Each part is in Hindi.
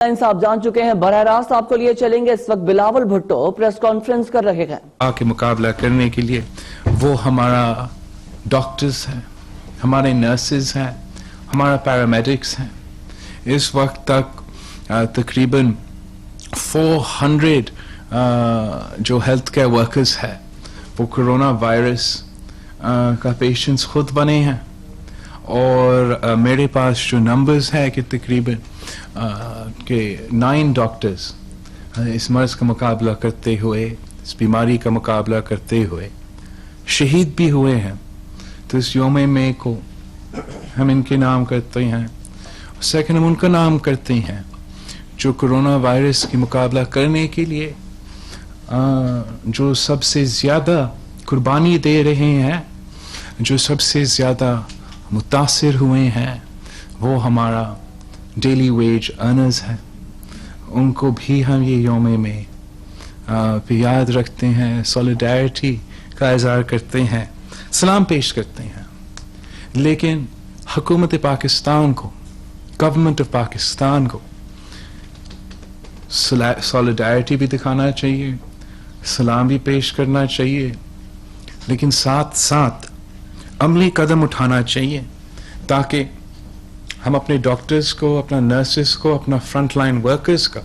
आप जान चुके हैं, बरह रास्त आपको लिए चलेंगे। इस वक्त बिलावल भुट्टो प्रेस कॉन्फ्रेंस कर रहे हैं। आके मुकाबला करने के लिए वो हमारा डॉक्टर्स हैं, हमारे नर्सेज हैं, हमारा पैरामेडिक्स हैं। इस वक्त तक तकरीबन 400 जो हेल्थ केयर वर्कर्स है वो कोरोना वायरस का पेशेंट्स खुद बने हैं। और मेरे पास जो नंबर्स है कि तकरीबन के 9 डॉक्टर्स इस मर्ज का मुकाबला करते हुए, इस बीमारी का मुकाबला करते हुए शहीद भी हुए हैं। तो इस योम में को हम इनके नाम करते हैं। सेकंड, हम उनका नाम करते हैं जो कोरोना वायरस की मुकाबला करने के लिए जो सबसे ज़्यादा कुर्बानी दे रहे हैं, जो सबसे ज़्यादा मुतासिर हुए हैं, वो हमारा डेली वेज अर्नर्स हैं। उनको भी हम ये योम में याद रखते हैं, सॉलिडारिटी का इज़हार करते हैं, सलाम पेश करते हैं। लेकिन हुकूमत पाकिस्तान को, गवर्नमेंट ऑफ पाकिस्तान को सॉलिडारिटी भी दिखाना चाहिए, सलाम भी पेश करना चाहिए, लेकिन साथ साथ अमली कदम उठाना चाहिए ताकि हम अपने डॉक्टर्स को, अपना नर्सेस को, अपना फ्रंट लाइन वर्कर्स का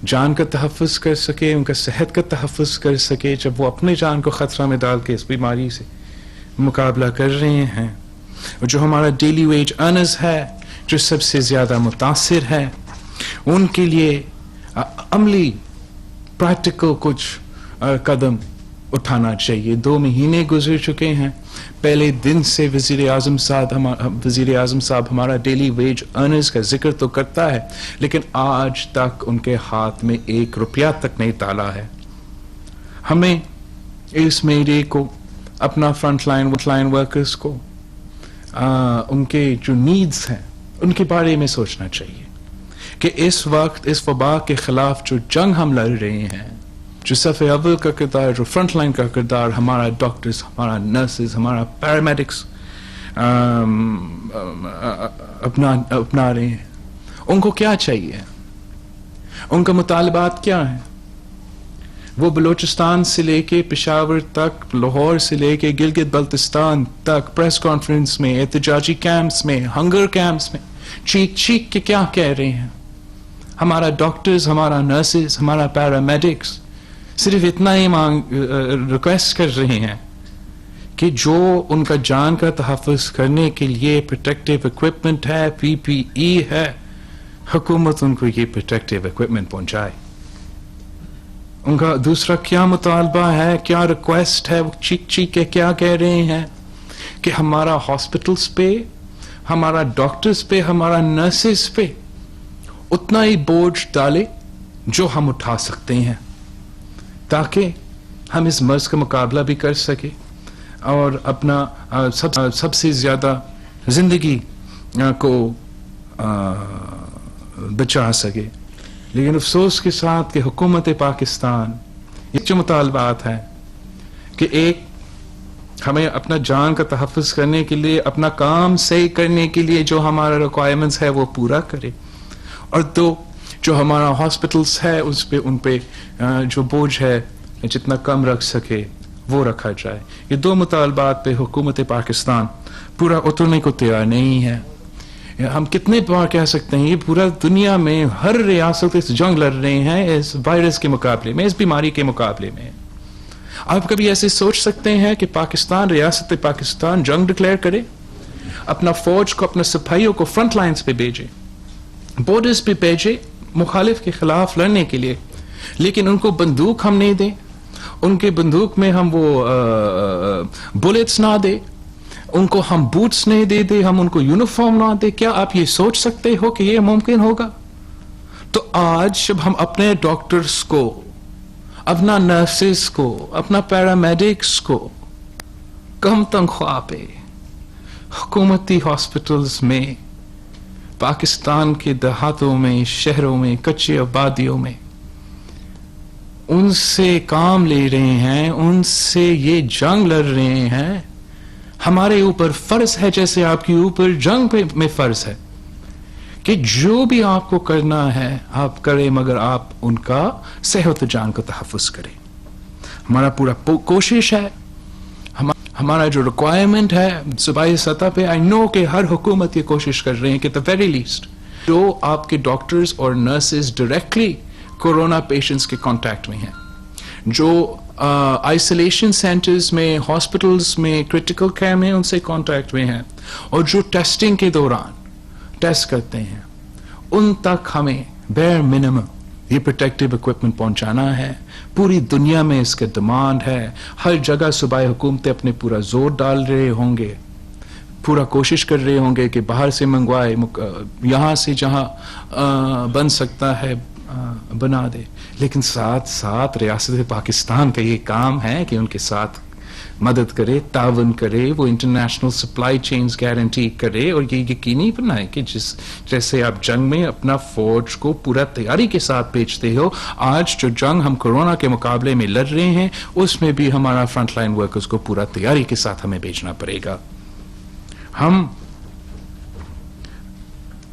जान का तहफ़्फ़ुज़ कर सके, उनका सेहत का तहफ़्फ़ुज़ कर सके जब वो अपने जान को ख़तरा में डाल के इस बीमारी से मुकाबला कर रहे हैं। और जो हमारा डेली वेज अर्नर्स है, जो सबसे ज़्यादा मुतासिर है, उनके लिए अमली प्रैक्टिकल कुछ कदम उठाना चाहिए। 2 महीने गुजर चुके हैं, पहले दिन से वज़ीर आज़म साहब हमारा डेली वेज अर्नर्स का जिक्र तो करता है, लेकिन आज तक उनके हाथ में 1 रुपया तक नहीं डाला है। हमें इस मेरे को, अपना फ्रंट लाइन वर्कर्स को, उनके जो नीड्स हैं उनके बारे में सोचना चाहिए कि इस वक्त इस वबा के खिलाफ जो जंग हम लड़ रहे हैं, जो सफ़े अव्वल का किरदार, जो फ्रंट लाइन का किरदार हमारा डॉक्टर्स, हमारा नर्सेज, हमारा पैरामेडिक्स अपना रहे हैं, उनको क्या चाहिए, उनका मुतालबात क्या है? वो बलूचिस्तान से लेके पेशावर तक, लाहौर से लेके गिलगित बल्तिस्तान तक प्रेस कॉन्फ्रेंस में, एहतजाजी कैंप्स में, हंगर कैंप्स में चीख चीख के क्या कह रहे हैं? हमारा डॉक्टर्स, हमारा नर्सेज, हमारा पैरामेडिक्स सिर्फ इतना ही रिक्वेस्ट कर रहे हैं कि जो उनका जान का तहफ़्फ़ुज़ करने के लिए प्रोटेक्टिव इक्विपमेंट है, PPE है, हुकूमत उनको ये प्रोटेक्टिव इक्विपमेंट पहुंचाए। उनका दूसरा क्या मुतालबा है, क्या रिक्वेस्ट है? वो चीख चीख के क्या कह रहे हैं कि हमारा हॉस्पिटल्स पे, हमारा डॉक्टर्स पे, हमारा नर्सेस पे उतना ही बोझ डाले जो हम उठा सकते हैं, ताकि हम इस मर्ज का मुकाबला भी कर सके और अपना सबसे ज़्यादा ज़िंदगी को बचा सके। लेकिन अफसोस के साथ कि हुकूमत पाकिस्तान ये जो मुतालबात है कि एक, हमें अपना जान का तहफ़्फ़ुज़ करने के लिए, अपना काम सही करने के लिए जो हमारा रिक्वायरमेंट्स है वो पूरा करे, और 2, जो हमारा हॉस्पिटल्स है उस पे, उन पे जो बोझ है जितना कम रख सके वो रखा जाए। ये 2 मुतालबात पे हुकूमत पाकिस्तान पूरा उतरने को तैयार नहीं है। हम कितने बार कह सकते हैं, ये पूरा दुनिया में हर रियासत इस जंग लड़ रहे हैं, इस वायरस के मुकाबले में, इस बीमारी के मुकाबले में। आप कभी ऐसे सोच सकते हैं कि पाकिस्तान, रियासत पाकिस्तान जंग डिक्लेयर करे, अपना फौज को, अपने सिपाहियों को फ्रंट लाइन्स पे भेजे, बॉर्डर्स पे भेजे मुखालिफ के खिलाफ लड़ने के लिए, लेकिन उनको बंदूक हम नहीं दें, उनके बंदूक में हम वो बुलेट्स ना दे, उनको हम बूट्स नहीं दे, हम उनको यूनिफॉर्म ना दे? क्या आप ये सोच सकते हो कि ये मुमकिन होगा? तो आज जब हम अपने डॉक्टर्स को, अपना नर्सेस को, अपना पैरामेडिक्स को कम तनख्वाह पे हुकूमती हॉस्पिटल्स में, पाकिस्तान के देहातों में, शहरों में, कच्ची आबादियों में उनसे काम ले रहे हैं, उनसे ये जंग लड़ रहे हैं, हमारे ऊपर फर्ज है, जैसे आपके ऊपर जंग में फर्ज है कि जो भी आपको करना है आप करें, मगर आप उनका सेहत जान को तहफ़्फ़ुज़ करें। हमारा पूरा कोशिश है, हमारा जो रिक्वायरमेंट है सूबाई सतह पे, आई नो कि हर हुकूमत ये कोशिश कर रहे हैं कि द वेरी लीस्ट जो आपके डॉक्टर्स और नर्सेज डायरेक्टली कोरोना पेशेंट्स के कांटेक्ट में हैं, जो आइसोलेशन सेंटर्स में, हॉस्पिटल्स में, क्रिटिकल केयर में उनसे कांटेक्ट में हैं, और जो टेस्टिंग के दौरान टेस्ट करते हैं, उन तक हमें बेयर मिनिमम ये प्रोटेक्टिव इक्विपमेंट पहुंचाना है। पूरी दुनिया में इसके डिमांड है, हर जगह सूबाई हुकूमतें अपने पूरा जोर डाल रहे होंगे, पूरा कोशिश कर रहे होंगे कि बाहर से मंगवाए, यहाँ से जहाँ बन सकता है बना दे, लेकिन साथ साथ रियासत पाकिस्तान का ये काम है कि उनके साथ मदद करे, तावन करे, वो इंटरनेशनल सप्लाई चेन्स गारंटी करे, और ये यकीनी बनाए कि जैसे आप जंग में अपना फौज को पूरा तैयारी के साथ भेजते हो, आज जो जंग हम कोरोना के मुकाबले में लड़ रहे हैं उसमें भी हमारा फ्रंटलाइन वर्कर्स को पूरा तैयारी के साथ हमें भेजना पड़ेगा। हम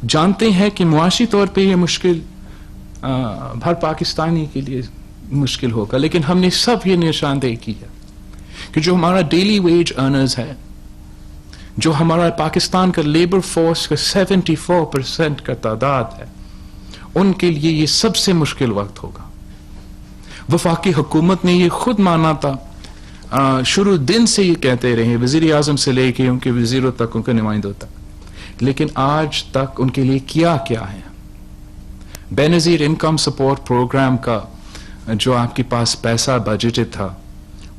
जानते हैं कि मुआशी तौर पे ये मुश्किल हर पाकिस्तानी के लिए मुश्किल होगा, लेकिन हमने सब ये निशानदेही की है कि जो हमारा डेली वेज अर्नर्स है, जो हमारा पाकिस्तान का लेबर फोर्स का 74% का तादाद है, उनके लिए ये सबसे मुश्किल वक्त होगा। वफाकी हुकूमत ने ये खुद माना था, शुरू दिन से ये कहते रहे, वजीर आजम से लेके उनके वजीरों तक, उनके नुमाइंदों तक, लेकिन आज तक उनके लिए किया क्या है? बेनजीर इनकम सपोर्ट प्रोग्राम का जो आपके पास पैसा बजटेड था,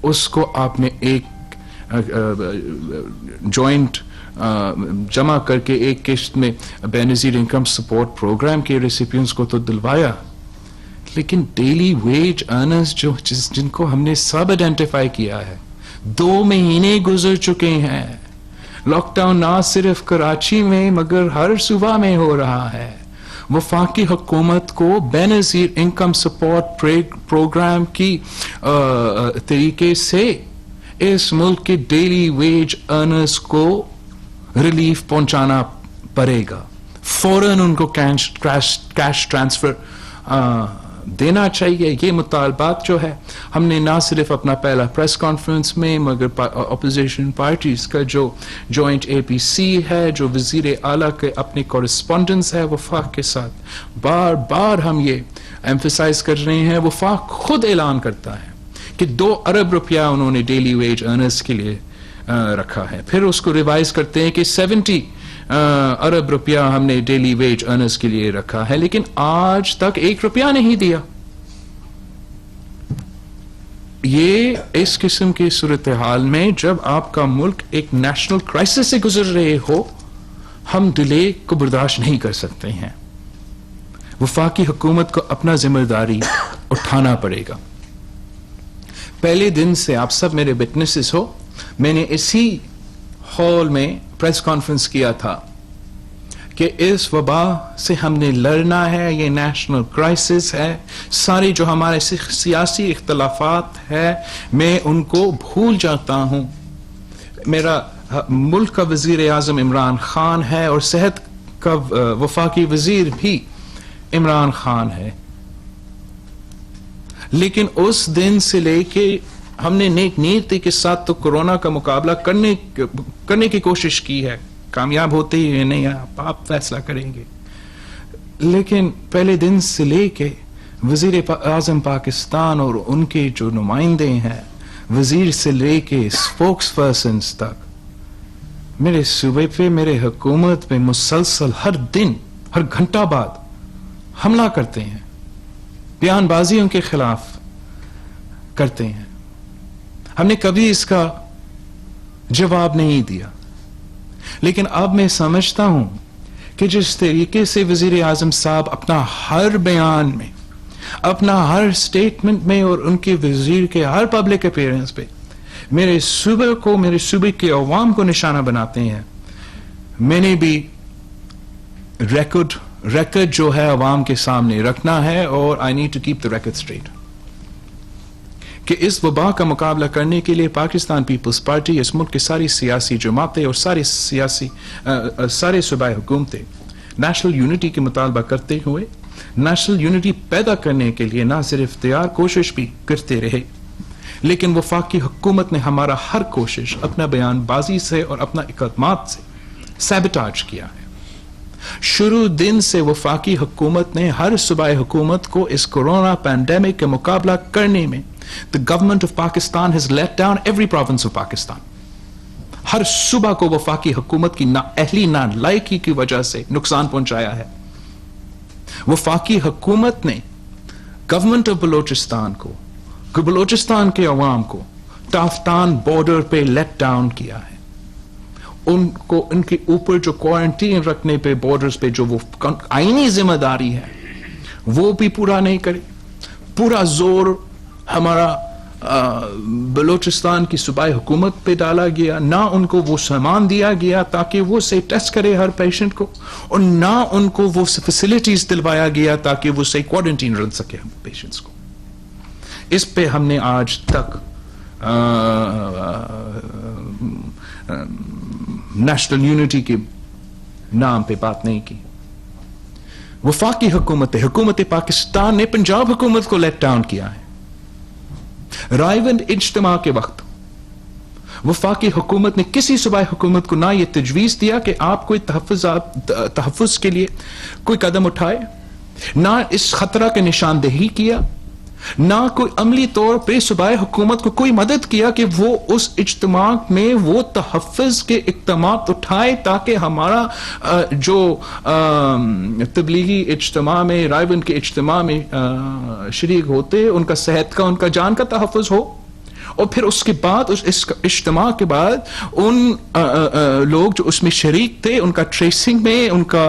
उसको आपने एक जॉइंट जमा करके एक किश्त में बेनजीर इनकम सपोर्ट प्रोग्राम के रेसिपिएंट्स को तो दिलवाया, लेकिन डेली वेज अर्नर्स जिनको हमने सब आइडेंटिफाई किया है, 2 महीने गुजर चुके हैं। लॉकडाउन ना सिर्फ कराची में मगर हर सूबा में हो रहा है। वफाकी हुकूमत को बेनजीर इनकम सपोर्ट प्रोग्राम की तरीके से इस मुल्क के डेली वेज अर्नर्स को रिलीफ पहुंचाना पड़ेगा। फौरन उनको कैश ट्रांसफर देना चाहिए। ये मुतालबात जो है, हमने ना सिर्फ अपना पहला प्रेस कॉन्फ्रेंस में मगर अपोजिशन पार्टीज का जो जॉइंट APC है, जो वजीर आला के अपने कॉरेस्पॉन्डेंस है वफाक के साथ, बार बार हम ये एम्फेसाइज कर रहे हैं। वफाक खुद ऐलान करता है कि 2 अरब रुपया उन्होंने डेली वेज अर्नर्स के लिए रखा है, फिर उसको रिवाइज करते हैं कि 70 अरब रुपया हमने डेली वेज अर्नर्स के लिए रखा है, लेकिन आज तक 1 रुपया नहीं दिया। ये इस किस्म की सूरत हाल में जब आपका मुल्क एक नेशनल क्राइसिस से गुजर रहे हो, हम डिले को बर्दाश्त नहीं कर सकते हैं। वफाकी हुकूमत को अपना जिम्मेदारी उठाना पड़ेगा। पहले दिन से आप सब मेरे विटनेसेस हो, मैंने इसी हॉल में प्रेस कॉन्फ्रेंस किया था कि इस वबा से हमने लड़ना है, ये नेशनल क्राइसिस है। सारी जो हमारे सियासी इख्तलाफात है, मैं उनको भूल जाता हूं। मेरा मुल्क का वजीर आजम इमरान खान है और सेहत का वफाकी वजीर भी इमरान खान है, लेकिन उस दिन से लेके हमने नेक नीयती के साथ तो कोरोना का मुकाबला करने की कोशिश की है। कामयाब होते ही नहीं, आप फैसला करेंगे, लेकिन पहले दिन से लेके वजीर आजम पाकिस्तान और उनके जो नुमाइंदे हैं, वजीर से लेके स्पोक्स पर्सन्स तक, मेरे सूबे पे, मेरे हुकूमत पे मुसलसल हर दिन, हर घंटा बाद हमला करते हैं, बयानबाजी उनके खिलाफ करते हैं। हमने कभी इसका जवाब नहीं दिया, लेकिन अब मैं समझता हूं कि जिस तरीके से वजीर आजम साहब अपना हर बयान में, अपना हर स्टेटमेंट में और उनके वजीर के हर पब्लिक अपीयरेंस पे मेरे सूबे को, मेरे सूबे के अवाम को निशाना बनाते हैं, मैंने भी रिकॉर्ड जो है अवाम के सामने रखना है, और I need to keep the record straight कि इस वबा का मुकाबला करने के लिए पाकिस्तान पीपल्स पार्टी, इस मुल्क की सारी सियासी जमातें और सारे सूबाई हुकूमतें नेशनल यूनिटी की मुतालबा करते हुए नेशनल यूनिटी पैदा करने के लिए ना सिर्फ इख्तियार कोशिश भी करते रहे, लेकिन वफाकी हुकूमत ने हमारा हर कोशिश अपना बयानबाजी से और अपना इकदामात से सैबोटाज किया है। शुरू दिन से वफाकी हुकूमत ने हर सूबाई हुकूमत को इस कोरोना पैंडेमिक का मुकाबला करने में the government of Pakistan has let down every province of Pakistan. हर सूबा को वफाकी हुकूमत की नाअहली नालायकी की वजह से नुकसान पहुंचाया है। वफाकी हुकूमत ने गवर्नमेंट ऑफ बलोचिस्तान को, बलोचिस्तान के अवाम को ताफ्तान बॉर्डर पे लेट डाउन किया है। उनको उनके ऊपर जो क्वारंटीन रखने पे बॉर्डर्स पे जो वो आईनी जिम्मेदारी है वो भी पूरा नहीं करे। पूरा जोर हमारा बलोचिस्तान की सूबाई हुकूमत पे डाला गया, ना उनको वो सामान दिया गया ताकि वो सही टेस्ट करे हर पेशेंट को, और ना उनको वो फैसिलिटीज दिलवाया गया ताकि वो सही क्वारंटीन रख सके हम पेशेंट्स को। इस पे हमने आज तक नेशनल यूनिटी के नाम पे बात नहीं की। वफाकी हुकूमत पाकिस्तान ने पंजाब हुकूमत को लेट डाउन किया है। रायवंद इज्तिमा के वक्त वफाकी हुकूमत ने किसी सूबाई हुकूमत को ना ये तजवीज दिया कि आप कोई तहफ़्फ़ुज़ के लिए कोई कदम उठाए, ना इस खतरा की निशानदेही किया, ना कोई अमली तौर पे सूबाई हुकूमत को कोई मदद किया कि वो उस इज्तिमा में वो तहफ़्फ़ुज़ के इक़दामात उठाए ताकि हमारा जो तबलीगी इज्तिमा में, रायबंद के इज्तिमा में शरीक होते उनका सेहत का, उनका जान का तहफ़्फ़ुज़ हो। और फिर उसके बाद उस इज्तिमा के बाद उन लोग जो उसमें शरीक थे उनका ट्रेसिंग में, उनका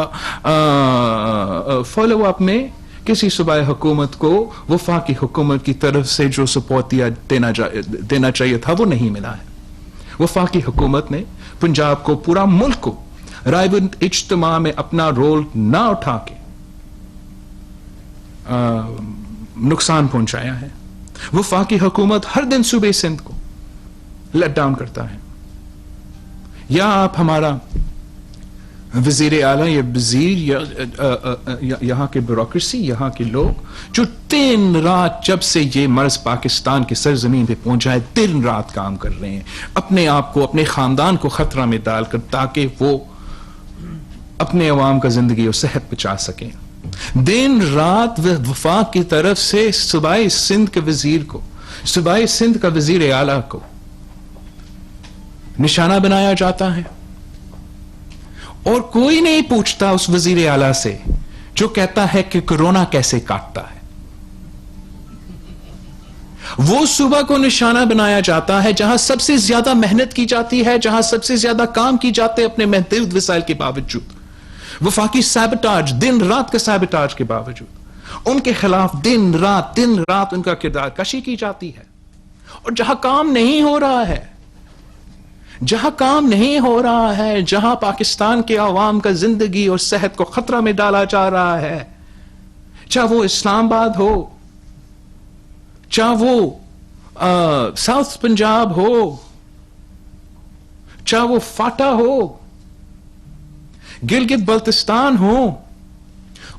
फॉलो अप में किसी सूबाई हुकूमत को वफाकी हुकूमत की तरफ से जो सपोर्ट देना चाहिए था वो नहीं मिला है। वफाकी हुकूमत ने पंजाब को, पूरा मुल्क को रायबंद इज्तिमा में अपना रोल ना उठा के नुकसान पहुंचाया है। वफाकी हुकूमत हर दिन सूबे सिंध को लेट डाउन करता है। या आप हमारा वजीर आला या वजीर या यहाँ के ब्यूरोक्रेसी, यहाँ के लोग जो दिन रात जब से ये मर्ज पाकिस्तान की सरजमीन पे पहुंचा है दिन रात काम कर रहे हैं, अपने आप को, अपने खानदान को खतरा में डालकर, ताकि वो अपने अवाम का जिंदगी और सेहत बचा सकें। दिन रात वफाक की तरफ से सूबाई सिंध के वजीर को, सूबाई सिंध का वजीर आला को निशाना बनाया जाता है और कोई नहीं पूछता उस वजीर आला से जो कहता है कि कोरोना कैसे काटता है। वो सूबा को निशाना बनाया जाता है जहां सबसे ज्यादा मेहनत की जाती है, जहां सबसे ज्यादा काम की जाते हैं अपने महदूद वसाइल के बावजूद। वफाकी सैबोटाज, दिन रात का सैबोटाज के बावजूद उनके खिलाफ दिन रात उनका किरदार कशी की जाती है। और जहां काम नहीं हो रहा है, जहां काम नहीं हो रहा है, जहां पाकिस्तान के अवाम का जिंदगी और सेहत को खतरा में डाला जा रहा है, चाहे वो इस्लामाबाद हो, चाहे वो साउथ पंजाब हो, चाहे वो फाटा हो, गिलगित बल्तिस्तान हो,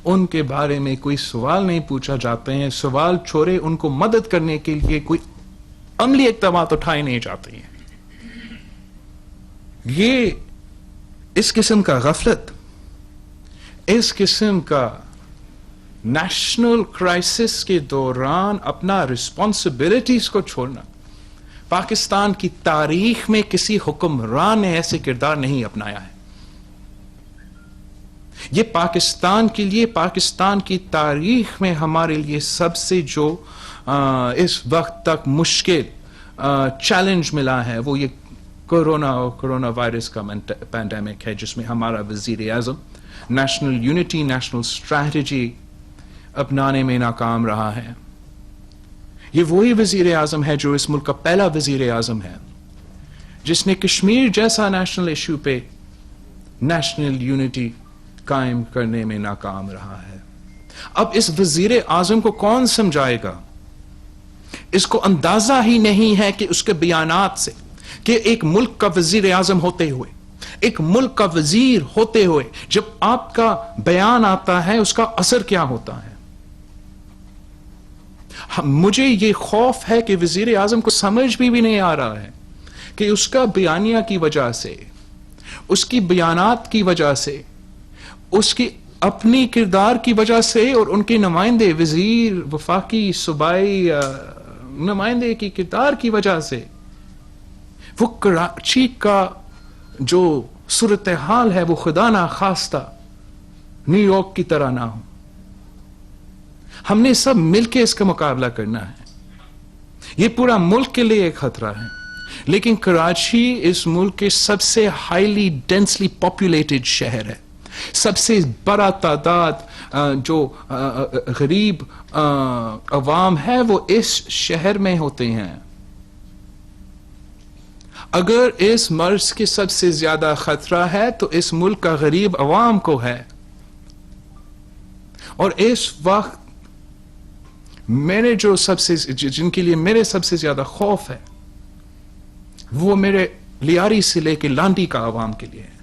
उनके बारे में कोई सवाल नहीं पूछा जाते हैं। सवाल छोड़े उनको मदद करने के लिए कोई अमली इक़दामात उठाए नहीं जाते हैं। ये इस किस्म का गफलत, इस किस्म का नेशनल क्राइसिस के दौरान अपना रिस्पॉन्सिबिलिटीज को छोड़ना, पाकिस्तान की तारीख में किसी हुक्मरान ने ऐसे किरदार नहीं अपनाया है। ये पाकिस्तान के लिए, पाकिस्तान की तारीख में हमारे लिए सबसे जो इस वक्त तक मुश्किल चैलेंज मिला है वो ये कोरोना वायरस का पैंडेमिक है, जिसमें हमारा वजीर आज़म नेशनल यूनिटी, नेशनल स्ट्रैटेजी अपनाने में नाकाम रहा है। ये वही वजीर आज़म है जो इस मुल्क का पहला वजीर आज़म है जिसने कश्मीर जैसा नेशनल इशू पे नेशनल यूनिटी कायम करने में नाकाम रहा है। अब इस वजीर आज़म को कौन समझाएगा? इसको अंदाजा ही नहीं है कि उसके बयानात से कि एक मुल्क का वजीर आज़म होते हुए एक मुल्क का वजीर होते हुए जब आपका बयान आता है उसका असर क्या होता है? मुझे ये खौफ है कि वजीर आजम को समझ भी नहीं आ रहा है कि उसका बयानिया की वजह से, उसकी बयानात की वजह से, उसकी अपनी किरदार की वजह से और उनके नुमाइंदे वजीर, वफाकी, सूबाई नुमाइंदे की किरदार की वजह से वो कराची का जो सूरत हाल है वो खुदा ना खास्ता न्यूयॉर्क की तरह ना हो। हमने सब मिलकर इसका मुकाबला करना है। ये पूरा मुल्क के लिए एक खतरा है, लेकिन कराची इस मुल्क के सबसे हाईली डेंसली पॉपुलेटेड शहर है। सबसे बड़ा तादाद जो गरीब अवाम है वो इस शहर में होते हैं। अगर इस मर्ज के सबसे ज्यादा खतरा है तो इस मुल्क का गरीब अवाम को है। और इस वक्त मेरे जो जिनके लिए मेरे सबसे ज्यादा खौफ है वो मेरे लियारी से लेकर लांडी का अवाम के लिए है,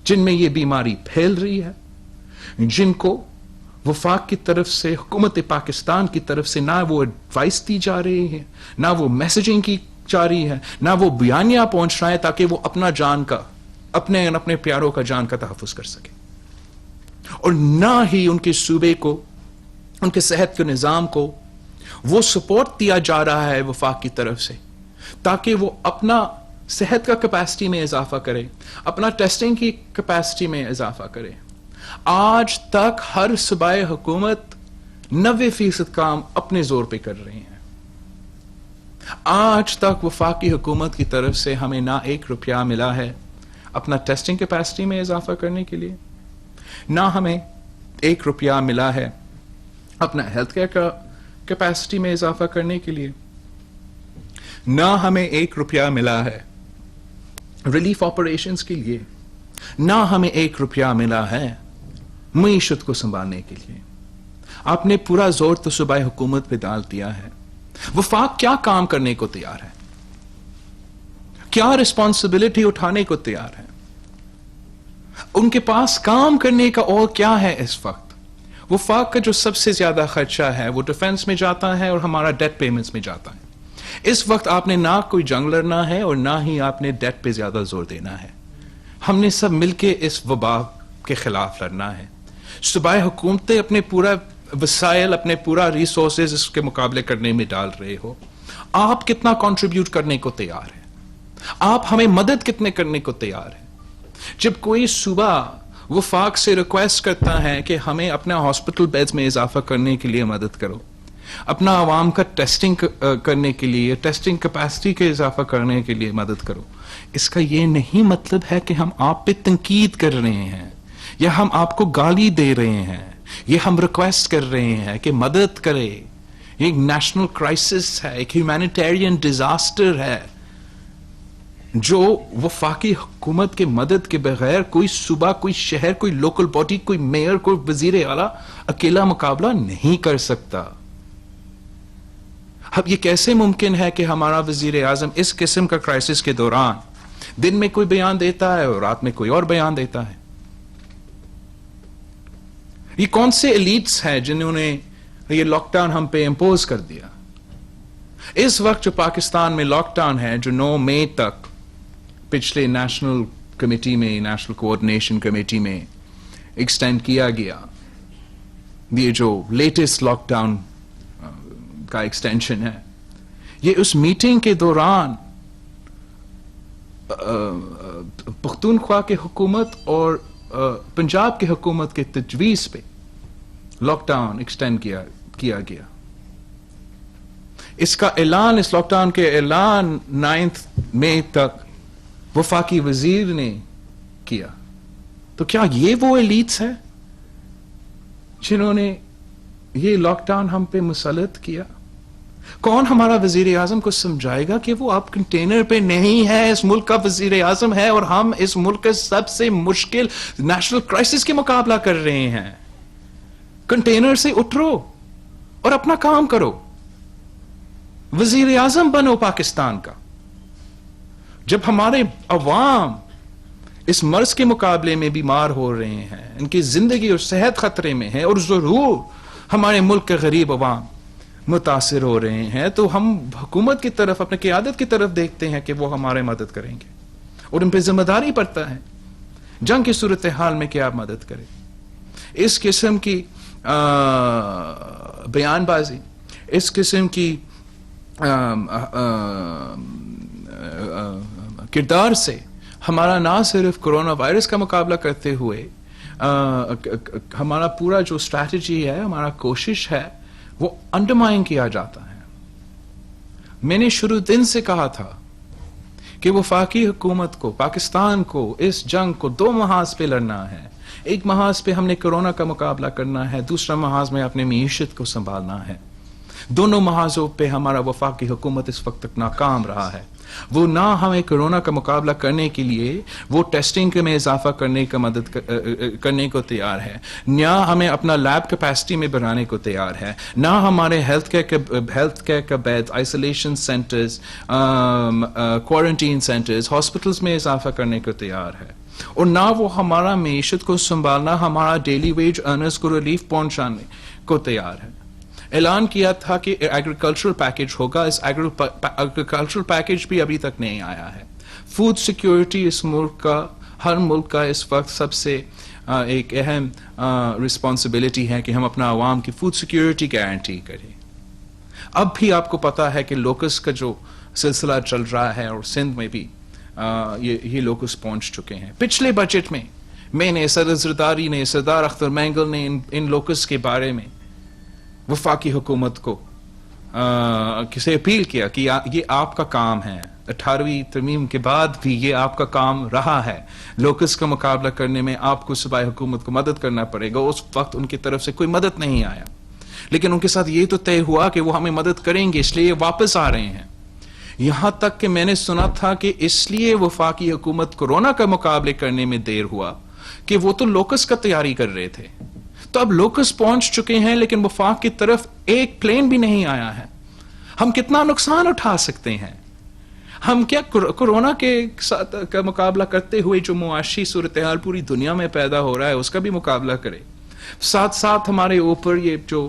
जिनमें ये बीमारी फैल रही है, जिनको वफाक की तरफ से, हुकूमत पाकिस्तान की तरफ से ना वो एडवाइस दी जा रही है, ना वो मैसेजिंग की जा रही है, ना वो बयानिया पहुंच रहा है ताकि वो अपना जान का, अपने प्यारों का जान का तहफ़्फ़ुज़ कर सके, और ना ही उनके सूबे को, उनके सेहत के निज़ाम को वो सपोर्ट दिया जा रहा है वफाक की तरफ से ताकि वो अपना सेहत का कैपेसिटी में इजाफा करे, अपना टेस्टिंग की कैपेसिटी में इजाफा करे। आज तक हर सूबाई हुकूमत 90% काम अपने जोर पे कर रही है। आज तक वफाकी हुकूमत की तरफ से हमें ना ₹1 मिला है अपना टेस्टिंग कैपेसिटी में इजाफा करने के लिए, ना हमें ₹1 मिला है अपना हेल्थ केयर का कैपेसिटी में इजाफा करने के लिए, ना हमें ₹1 मिला है रिलीफ ऑपरेशंस के लिए, ना हमें ₹1 मिला है मईशत को संभालने के लिए। आपने पूरा जोर तो सूबाई हुकूमत पे डाल दिया है। वफाक क्या काम करने को तैयार है, क्या रिस्पॉन्सिबिलिटी उठाने को तैयार है, उनके पास काम करने का और क्या है इस वक्त? वफाक का जो सबसे ज्यादा खर्चा है वो डिफेंस में जाता है और हमारा डेट पेमेंट्स में जाता है। इस वक्त आपने ना कोई जंग लड़ना है और ना ही आपने डेट पे ज्यादा जोर देना है। हमने सब मिलके इस वबा के खिलाफ लड़ना है। सूबाई हुकूमतें अपने पूरा वसाइल, अपने पूरा रिसोर्सेज इसके मुकाबले करने में डाल रहे हो। आप कितना कंट्रीब्यूट करने को तैयार है? आप हमें मदद कितने करने को तैयार है? जब कोई सूबा वफाक से रिक्वेस्ट करता है कि हमें अपना हॉस्पिटल बेड्स में इजाफा करने के लिए मदद करो, अपना आवाम का टेस्टिंग करने के लिए, टेस्टिंग कैपेसिटी के इजाफा करने के लिए मदद करो, इसका यह नहीं मतलब है कि हम आप पे तनकीद कर रहे हैं या हम आपको गाली दे रहे हैं। ये हम रिक्वेस्ट कर रहे हैं कि मदद करे। ये एक नेशनल क्राइसिस है, एक ह्यूमैनिटेरियन डिजास्टर है जो वफाकी हुकूमत के मदद के बगैर कोई सूबा, कोई शहर, कोई लोकल बॉडी, कोई मेयर, कोई वजीर आला अकेला मुकाबला नहीं कर सकता। अब ये कैसे मुमकिन है कि हमारा वजीर आजम इस किस्म का क्राइसिस के दौरान दिन में कोई बयान देता है और रात में कोई और बयान देता है? ये कौन से एलीट्स हैं जिन्होंने ये लॉकडाउन हम पे इंपोज कर दिया? इस वक्त जो पाकिस्तान में लॉकडाउन है, जो 9 मई तक पिछले नेशनल कमेटी में, नेशनल कोऑर्डिनेशन कमेटी में एक्सटेंड किया गया, ये जो लेटेस्ट लॉकडाउन का एक्सटेंशन है, ये उस मीटिंग के दौरान पख्तूनख्वा की हुकूमत और पंजाब की हुकूमत के तजवीज पे लॉकडाउन एक्सटेंड किया गया। इसका ऐलान, इस लॉकडाउन के ऐलान 9 मई तक वफाकी वजीर ने किया। तो क्या ये वो एलीट्स है जिन्होंने ये लॉकडाउन हम पे मुसल्लत किया? कौन हमारा वजीर आजम को समझाएगा कि वो आप कंटेनर पे नहीं है, इस मुल्क का वजीर आजम है और हम इस मुल्क के सबसे मुश्किल नेशनल क्राइसिस के मुकाबला कर रहे हैं। कंटेनर से उठो और अपना काम करो, वजीर आजम बनो पाकिस्तान का। जब हमारे अवाम इस मर्ज के मुकाबले में बीमार हो रहे हैं, इनकी जिंदगी और सेहत खतरे में है, और जरूर हमारे मुल्क के गरीब अवाम मुतासिर हो रहे हैं, तो हम हुकूमत की तरफ, अपने क़यादत की तरफ देखते हैं कि वो हमारे मदद करेंगे, और उन पर जिम्मेदारी पड़ता है जंग की सूरत हाल में कि आप मदद करें। इस किस्म की बयानबाजी, इस किस्म की किरदार से हमारा ना सिर्फ कोरोना वायरस का मुकाबला करते हुए हमारा पूरा जो स्ट्रैटेजी है, हमारा कोशिश है, वो अंडरमाइन किया जाता है। मैंने शुरू दिन से कहा था कि वफाकी हुकूमत को, पाकिस्तान को इस जंग को दो महाज पे लड़ना है। एक महाज पे हमने कोरोना का मुकाबला करना है, दूसरा महाज में अपने मीशत को संभालना है। दोनों महाजों पे हमारा वफाकी हुकूमत इस वक्त तक नाकाम रहा है। वो ना हमें कोरोना का मुकाबला करने के लिए वो टेस्टिंग में इजाफा करने का मदद करने को तैयार है, ना हमें अपना लैब कैपेसिटी में बढ़ाने को तैयार है, ना हमारे हेल्थ केयर का bed, isolation centres, quarantine centres, hospitals में इजाफा करने को तैयार है, और ना वो हमारा मईशत को संभालना, हमारा डेली वेज अर्नर्स को रिलीफ पहुंचाने को तैयार है। ऐलान किया था कि एग्रीकल्चरल पैकेज होगा, इस एग्रीकल्चरल पैकेज भी अभी तक नहीं आया है। फूड सिक्योरिटी इस मुल्क का, हर मुल्क का इस वक्त सबसे एक अहम रिस्पॉन्सिबिलिटी है कि हम अपना आवाम की फूड सिक्योरिटी गारंटी करें। अब भी आपको पता है कि लोकस का जो सिलसिला चल रहा है, और सिंध में भी ये लोकस पहुंच चुके हैं। पिछले बजट में मैंने, सदर जरदारी ने, सरदार अख्तर मैंगल ने इन लोकस के बारे में वफाकी हुकूमत को किसे अपील किया कि ये आपका काम है। 18वीं तरमीम के बाद भी ये आपका काम रहा है। लोकस का मुकाबला करने में आपको सूबाई हुकूमत को मदद करना पड़ेगा। उस वक्त उनकी तरफ से कोई मदद नहीं आया, लेकिन उनके साथ ये तो तय हुआ कि वो हमें मदद करेंगे, इसलिए वापस आ रहे हैं। यहां तक कि मैंने सुना था कि इसलिए वफाकी हुकूमत कोरोना का मुकाबले करने में देर हुआ कि वो तो लोकस का तैयारी कर रहे थे। तो अब लोकस पहुंच चुके हैं, लेकिन वफाक की तरफ एक प्लेन भी नहीं आया है। हम कितना नुकसान उठा सकते हैं? हम क्या कोरोना के साथ का मुकाबला करते हुए जो मुआशी सूरत हाल पूरी दुनिया में पैदा हो रहा है, उसका भी मुकाबला करें। साथ साथ हमारे ऊपर ये जो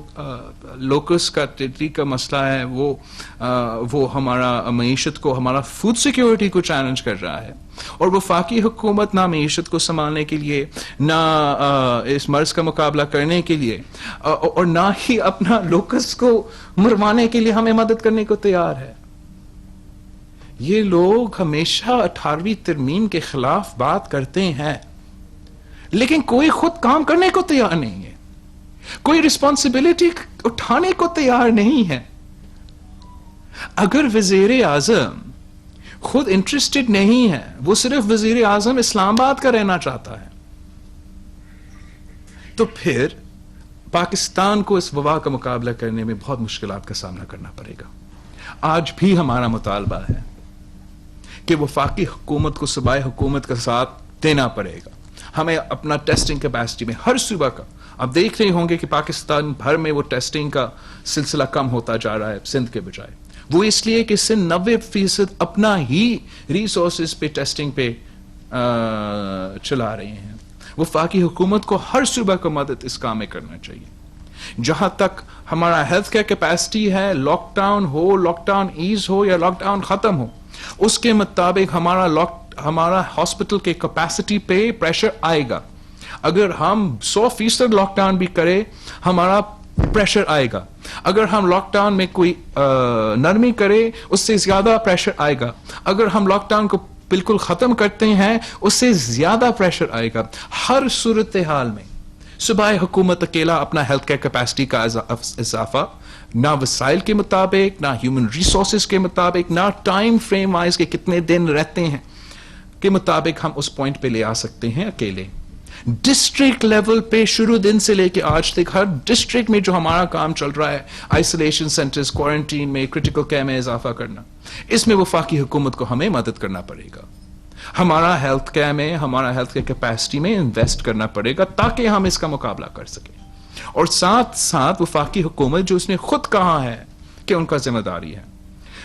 लोकस का टिड्डी का मसला है, वो हमारा मईशत को, हमारा फूड सिक्योरिटी को चैलेंज कर रहा है। और वफाकी हुकूमत ना मईशत को संभालने के लिए, ना इस मर्ज का मुकाबला करने के लिए, और ना ही अपना लोकस को मरवाने के लिए हमें मदद करने को तैयार है। ये लोग हमेशा 18वीं तरमीम के खिलाफ बात करते हैं, लेकिन कोई खुद काम करने को तैयार नहीं है, कोई रिस्पॉन्सिबिलिटी उठाने को तैयार नहीं है। अगर वजीर आजम खुद इंटरेस्टेड नहीं है, वो सिर्फ वजीर आजम इस्लामाबाद का रहना चाहता है, तो फिर पाकिस्तान को इस वबा का मुकाबला करने में बहुत मुश्किलात का सामना करना पड़ेगा। आज भी हमारा मुतालबा है कि वफाकी हुकूमत को सूबाई हुकूमत का साथ देना पड़ेगा। हमें अपना टेस्टिंग कैपेसिटी में हर सूबा का, आप देख रहे होंगे कि पाकिस्तान भर में वो टेस्टिंग का सिलसिला कम होता जा रहा है सिंध के बजाय। वो इसलिए कि सिंध 90% अपना ही रिसोर्सेज पे टेस्टिंग पे चला रहे हैं। वफाकी हुकूमत को हर सूबा को मदद इस काम में करना चाहिए। जहां तक हमारा हेल्थ केयर कैपेसिटी है, लॉकडाउन हो, लॉकडाउन ईज हो या लॉकडाउन खत्म हो, उसके मुताबिक हमारा हॉस्पिटल के कैपेसिटी पे प्रेशर आएगा। अगर हम 100% लॉकडाउन भी करें, हमारा प्रेशर आएगा। अगर हम लॉकडाउन में कोई नरमी करें, उससे ज्यादा प्रेशर आएगा। अगर हम लॉकडाउन को बिल्कुल खत्म करते हैं, उससे ज्यादा प्रेशर आएगा। हर सूरत हाल में सूबाई हुकूमत अकेला अपना हेल्थ केयर कैपेसिटी का इजाफा ना वसाइल के मुताबिक, ना ह्यूमन रिसोर्सेज के मुताबिक, ना टाइम फ्रेम वाइज के कितने दिन रहते हैं के मुताबिक हम उस पॉइंट पे ले आ सकते हैं अकेले। डिस्ट्रिक्ट लेवल पे शुरू दिन से लेके आज तक हर डिस्ट्रिक्ट में जो हमारा काम चल रहा है, आइसोलेशन सेंटर्स, क्वारंटीन में, क्रिटिकल केयर में इजाफा करना, इसमें वफाकी हुकूमत को हमें मदद करना पड़ेगा। हमारा हेल्थ केयर में, हमारा हेल्थ केयर कैपेसिटी में इन्वेस्ट करना पड़ेगा ताकि हम इसका मुकाबला कर सकें। और साथ साथ वफाकी हुकूमत, जो उसने खुद कहा है कि उनका जिम्मेदारी है,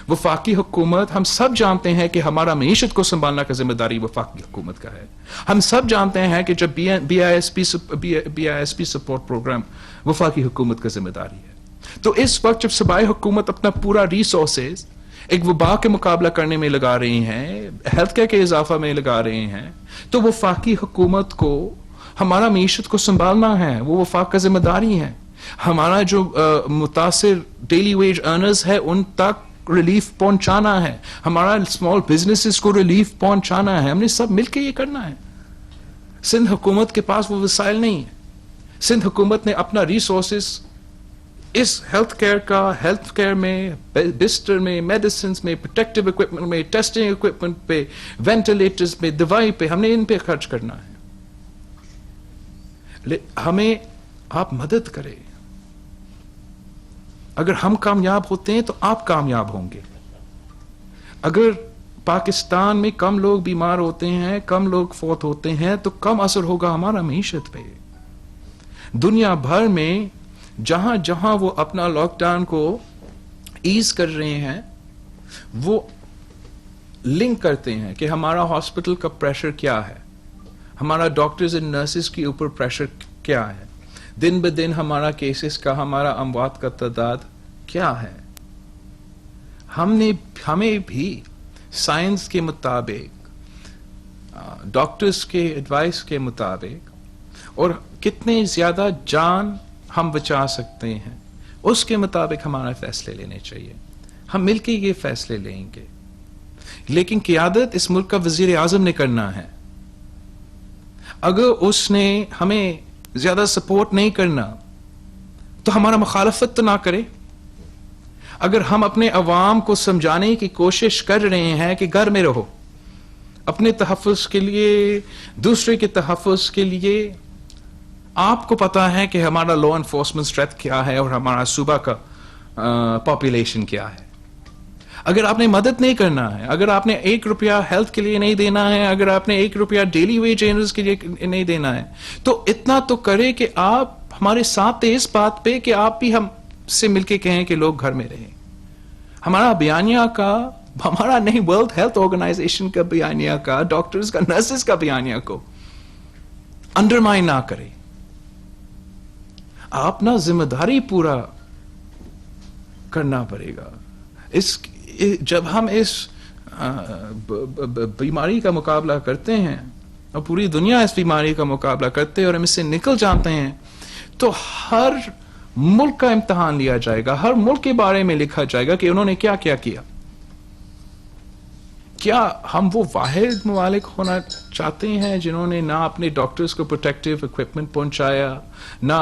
वफाकी हुकूमत, हम सब जानते हैं कि हमारा मईशत को संभालना का जिम्मेदारी वफाकी हुकूमत का है। हम सब जानते हैं कि जब BISP सपोर्ट प्रोग्राम वफाकी हुकूमत का जिम्मेदारी है। तो इस वक्त जब सूबाई हुकूमत अपना पूरा रिसोर्सेज एक वबा के मुकाबला करने में लगा रही हैं, हेल्थ केयर के इजाफा में लगा रहे हैं, तो वफाकी हुकूमत को हमारा मईशत को संभालना है, वो वफाक का जिम्मेदारी है। हमारा जो मुतासिर डेली वेज अर्नर्स है उन तक रिलीफ पहुंचाना है, हमारा स्मॉल बिजनेसेस को रिलीफ पहुंचाना है। हमने सब मिलकर ये करना है। सिंध हुकूमत के पास वो वसाइल नहीं है। सिंध हुकूमत ने अपना रिसोर्सेस इस हेल्थ केयर में, बिस्तर में, मेडिसिन में, प्रोटेक्टिव इक्विपमेंट में, टेस्टिंग इक्विपमेंट पे, वेंटिलेटर्स पे, दवाई पे, हमने इन पे खर्च करना है। हमें आप मदद करें। अगर हम कामयाब होते हैं तो आप कामयाब होंगे। अगर पाकिस्तान में कम लोग बीमार होते हैं, कम लोग फौत होते हैं, तो कम असर होगा हमारा मईशत पे। दुनिया भर में जहां जहां वो अपना लॉकडाउन को ईज कर रहे हैं, वो लिंक करते हैं कि हमारा हॉस्पिटल का प्रेशर क्या है, हमारा डॉक्टर्स एंड नर्सेस के ऊपर प्रेशर क्या है, दिन ब दिन हमारा केसेस का, हमारा अमवात का तादाद क्या है। हमें भी साइंस के मुताबिक, डॉक्टर्स के एडवाइस के मुताबिक और कितने ज्यादा जान हम बचा सकते हैं उसके मुताबिक हमारा फैसले लेने चाहिए। हम मिलकर ये फैसले लेंगे, लेकिन क़ियादत इस मुल्क का वजीर आजम ने करना है। अगर उसने हमें ज्यादा सपोर्ट नहीं करना तो हमारा मुखालफत तो ना करे। अगर हम अपने अवाम को समझाने की कोशिश कर रहे हैं कि घर में रहो, अपने तहफ़्फ़ुज़ के लिए, दूसरे के तहफ़्फ़ुज़ के लिए, आपको पता है कि हमारा लॉ एनफोर्समेंट स्ट्रेंथ क्या है और हमारा सूबा का पॉपुलेशन क्या है। अगर आपने मदद नहीं करना है, अगर आपने 1 रुपया हेल्थ के लिए नहीं देना है, अगर आपने 1 रुपया डेली वेज अर्नर्स के लिए नहीं देना है, तो इतना तो करे कि आप हमारे साथ इस बात पे कि आप भी हम से मिलके कहें कि लोग घर में रहें। हमारा बयानिया का, हमारा नहीं, वर्ल्ड हेल्थ ऑर्गेनाइजेशन का बयानिया का, डॉक्टर्स का, नर्सेस का बयानिया को अंडरमाइन ना करें। आप ना जिम्मेदारी पूरा करना पड़ेगा। जब हम इस बीमारी का मुकाबला करते हैं और पूरी दुनिया इस बीमारी का मुकाबला करते हैं और हम इससे निकल जाते हैं, तो हर मुल्क का इम्तिहान लिया जाएगा, हर मुल्क के बारे में लिखा जाएगा कि उन्होंने क्या क्या किया। क्या हम वो वाहिद मुमालिक होना चाहते हैं जिन्होंने ना अपने डॉक्टर्स को प्रोटेक्टिव इक्विपमेंट पहुंचाया, ना